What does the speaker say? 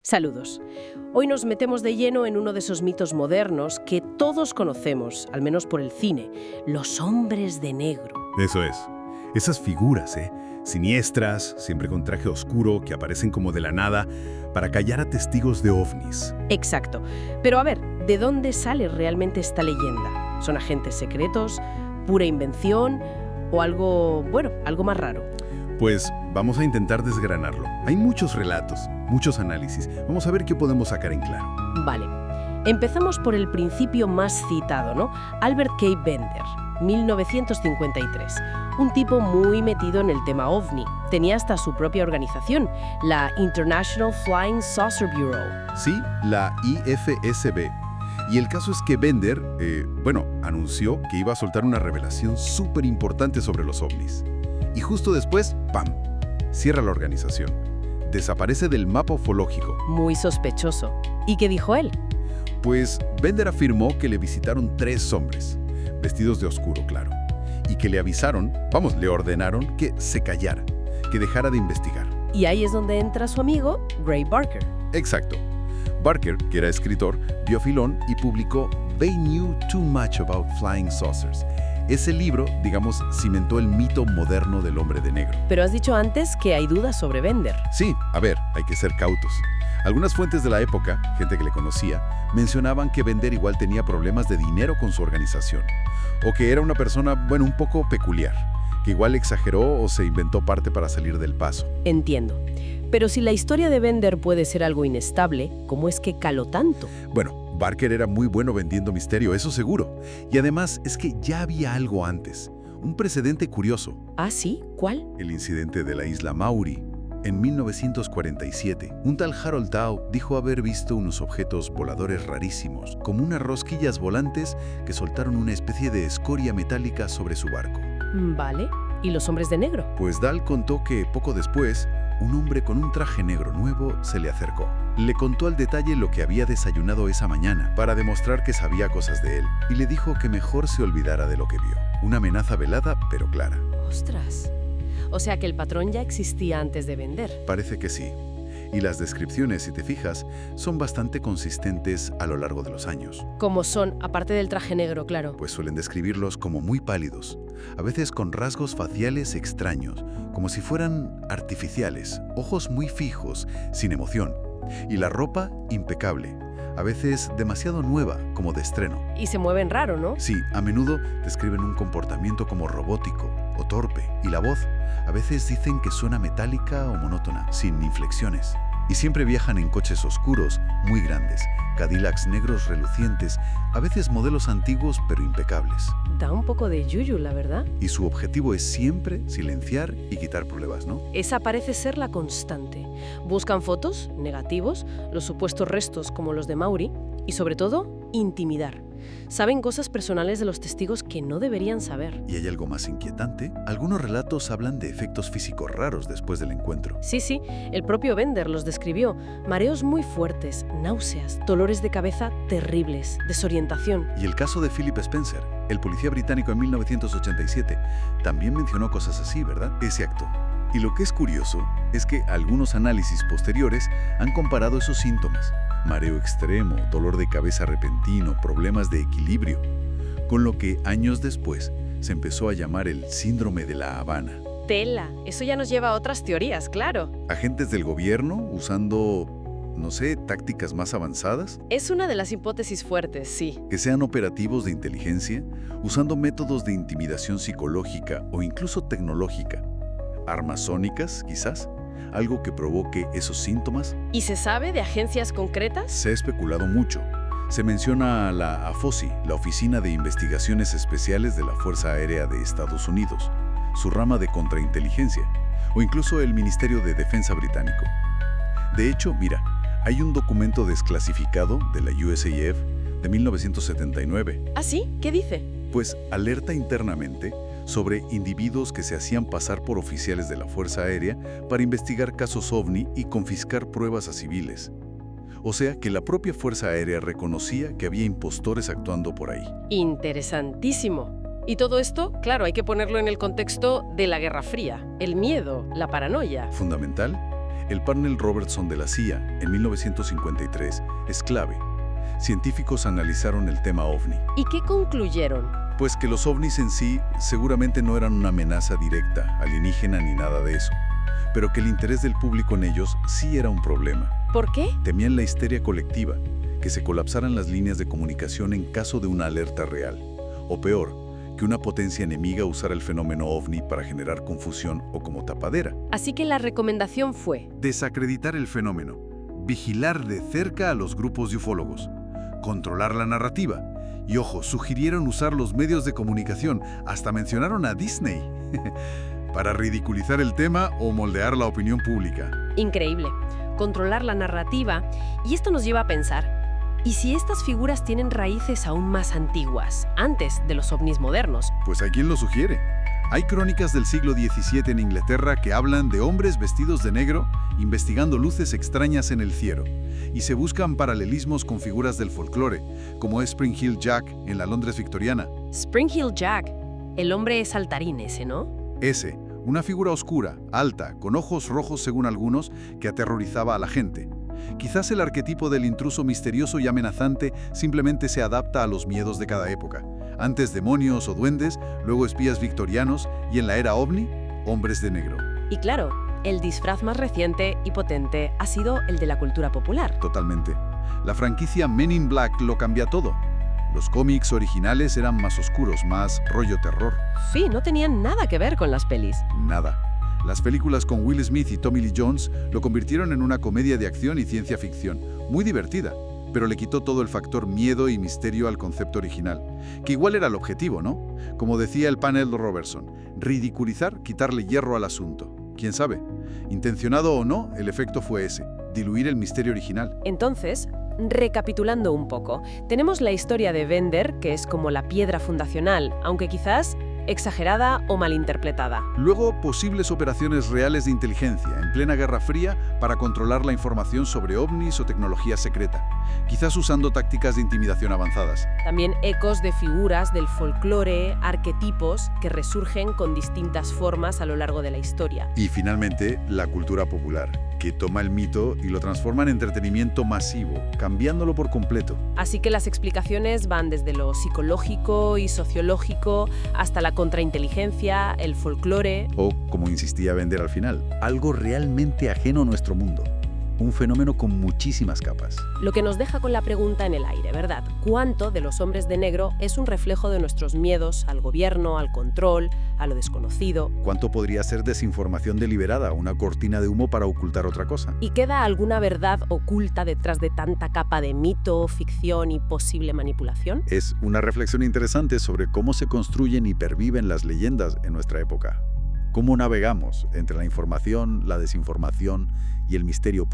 Saludos. Hoy nos metemos de lleno en uno de esos mitos modernos que todos conocemos, al menos por el cine, los hombres de negro. Eso es. Esas figuras, siniestras, siempre con traje oscuro, que aparecen como de la nada para callar a testigos de ovnis. Exacto. Pero a ver, ¿de dónde sale realmente esta leyenda? ¿Son agentes secretos, pura invención o algo más raro? Pues vamos a intentar desgranarlo. Hay muchos relatos, muchos análisis. Vamos a ver qué podemos sacar en claro. Vale. Empezamos por el principio más citado, ¿no? Albert K. Bender, 1953. Un tipo muy metido en el tema OVNI. Tenía hasta su propia organización, la International Flying Saucer Bureau. Sí, la IFSB. Y el caso es que Bender, anunció que iba a soltar una revelación súper importante sobre los ovnis. Y justo después, ¡pam!, cierra la organización. Desaparece del mapa ufológico. Muy sospechoso. ¿Y qué dijo él? Pues Bender afirmó que le visitaron 3 hombres, vestidos de oscuro, claro, y que le avisaron, le ordenaron que se callara, que dejara de investigar. Y ahí es donde entra su amigo, Ray Barker. Exacto. Barker, que era escritor, vio filón y publicó They Knew Too Much About Flying Saucers. Ese libro, cimentó el mito moderno del hombre de negro. Pero has dicho antes que hay dudas sobre Bender. Sí, hay que ser cautos. Algunas fuentes de la época, gente que le conocía, mencionaban que Bender igual tenía problemas de dinero con su organización. O que era una persona, un poco peculiar, que igual exageró o se inventó parte para salir del paso. Entiendo. Pero si la historia de Bender puede ser algo inestable, ¿cómo es que caló tanto? Barker era muy bueno vendiendo misterio, eso seguro. Y además es que ya había algo antes, un precedente curioso. ¿Ah, sí? ¿Cuál? El incidente de la isla Maury. En 1947, un tal Harold Dow dijo haber visto unos objetos voladores rarísimos, como unas rosquillas volantes que soltaron una especie de escoria metálica sobre su barco. Vale. ¿Y los hombres de negro? Pues Dahl contó que poco después, un hombre con un traje negro nuevo se le acercó. Le contó al detalle lo que había desayunado esa mañana para demostrar que sabía cosas de él y le dijo que mejor se olvidara de lo que vio. Una amenaza velada, pero clara. ¡Ostras! O sea que el patrón ya existía antes de Bender. Parece que sí. Y las descripciones, si te fijas, son bastante consistentes a lo largo de los años. ¿Cómo son, aparte del traje negro, claro? Pues suelen describirlos como muy pálidos, a veces con rasgos faciales extraños, como si fueran artificiales, ojos muy fijos, sin emoción. Y la ropa impecable, a veces demasiado nueva, como de estreno. Y se mueven raro, ¿no? Sí, a menudo describen un comportamiento como robótico o torpe. Y la voz, a veces dicen que suena metálica o monótona, sin inflexiones. Y siempre viajan en coches oscuros, muy grandes, Cadillacs negros relucientes, a veces modelos antiguos pero impecables. Da un poco de yuyu, la verdad. Y su objetivo es siempre silenciar y quitar pruebas, ¿no? Esa parece ser la constante. Buscan fotos, negativos, los supuestos restos como los de Maury y, sobre todo, intimidar. Saben cosas personales de los testigos que no deberían saber. Y hay algo más inquietante. Algunos relatos hablan de efectos físicos raros después del encuentro. Sí, el propio Bender los describió. Mareos muy fuertes, náuseas, dolores de cabeza terribles, desorientación. Y el caso de Philip Spencer, el policía británico en 1987, también mencionó cosas así, ¿verdad? Ese acto. Y lo que es curioso es que algunos análisis posteriores han comparado esos síntomas, mareo extremo, dolor de cabeza repentino, problemas de equilibrio, con lo que años después se empezó a llamar el síndrome de La Habana. Tela, eso ya nos lleva a otras teorías, claro. Agentes del gobierno usando, tácticas más avanzadas. Es una de las hipótesis fuertes, sí. Que sean operativos de inteligencia, usando métodos de intimidación psicológica o incluso tecnológica. Armas sónicas, quizás, algo que provoque esos síntomas. ¿Y se sabe de agencias concretas? Se ha especulado mucho. Se menciona a la AFOSI, la Oficina de Investigaciones Especiales de la Fuerza Aérea de Estados Unidos, su rama de contrainteligencia, o incluso el Ministerio de Defensa británico. De hecho, mira, hay un documento desclasificado de la USAF de 1979. ¿Ah, sí? ¿Qué dice? Pues alerta internamente sobre individuos que se hacían pasar por oficiales de la Fuerza Aérea para investigar casos OVNI y confiscar pruebas a civiles. O sea que la propia Fuerza Aérea reconocía que había impostores actuando por ahí. Interesantísimo. Y todo esto, claro, hay que ponerlo en el contexto de la Guerra Fría, el miedo, la paranoia. Fundamental. El panel Robertson de la CIA, en 1953, es clave. Científicos analizaron el tema OVNI. ¿Y qué concluyeron? Pues que los ovnis en sí seguramente no eran una amenaza directa, alienígena ni nada de eso, pero que el interés del público en ellos sí era un problema. ¿Por qué? Temían la histeria colectiva, que se colapsaran las líneas de comunicación en caso de una alerta real, o peor, que una potencia enemiga usara el fenómeno ovni para generar confusión o como tapadera. Así que la recomendación fue: Desacreditar el fenómeno, vigilar de cerca a los grupos de ufólogos, controlar la narrativa. Y ojo, sugirieron usar los medios de comunicación, hasta mencionaron a Disney, para ridiculizar el tema o moldear la opinión pública. increíble. Controlar la narrativa. Y esto nos lleva a pensar, ¿y si estas figuras tienen raíces aún más antiguas, antes de los ovnis modernos? Pues ¿a quién lo sugiere? Hay crónicas del siglo XVII en Inglaterra que hablan de hombres vestidos de negro investigando luces extrañas en el cielo, y se buscan paralelismos con figuras del folclore, como es Spring Hill Jack en la Londres victoriana. Spring Hill Jack, el hombre saltarín ese, ¿no? Ese, una figura oscura, alta, con ojos rojos según algunos, que aterrorizaba a la gente. Quizás el arquetipo del intruso misterioso y amenazante simplemente se adapta a los miedos de cada época. Antes demonios o duendes, luego espías victorianos y en la era ovni, hombres de negro. Y claro, el disfraz más reciente y potente ha sido el de la cultura popular. Totalmente. La franquicia Men in Black lo cambia todo. Los cómics originales eran más oscuros, más rollo terror. Sí, no tenían nada que ver con las pelis. Nada. Las películas con Will Smith y Tommy Lee Jones lo convirtieron en una comedia de acción y ciencia ficción, muy divertida, pero le quitó todo el factor miedo y misterio al concepto original, que igual era el objetivo, ¿no? Como decía el panel Robertson, ridiculizar, quitarle hierro al asunto. ¿Quién sabe? Intencionado o no, el efecto fue ese, diluir el misterio original. Entonces, recapitulando un poco, tenemos la historia de Bender, que es como la piedra fundacional, aunque quizás exagerada o malinterpretada. Luego, posibles operaciones reales de inteligencia en plena Guerra Fría para controlar la información sobre ovnis o tecnología secreta, quizás usando tácticas de intimidación avanzadas. También ecos de figuras del folclore, arquetipos que resurgen con distintas formas a lo largo de la historia. Y finalmente, la cultura popular, que toma el mito y lo transforma en entretenimiento masivo, cambiándolo por completo. Así que las explicaciones van desde lo psicológico y sociológico hasta la contrainteligencia, el folclore. O, como insistía Bender al final, algo realmente ajeno a nuestro mundo. Un fenómeno con muchísimas capas. Lo que nos deja con la pregunta en el aire, ¿verdad? ¿Cuánto de los hombres de negro es un reflejo de nuestros miedos al gobierno, al control, a lo desconocido? ¿Cuánto podría ser desinformación deliberada, una cortina de humo para ocultar otra cosa? ¿Y queda alguna verdad oculta detrás de tanta capa de mito, ficción y posible manipulación? Es una reflexión interesante sobre cómo se construyen y perviven las leyendas en nuestra época. Cómo navegamos entre la información, la desinformación y el misterio puro.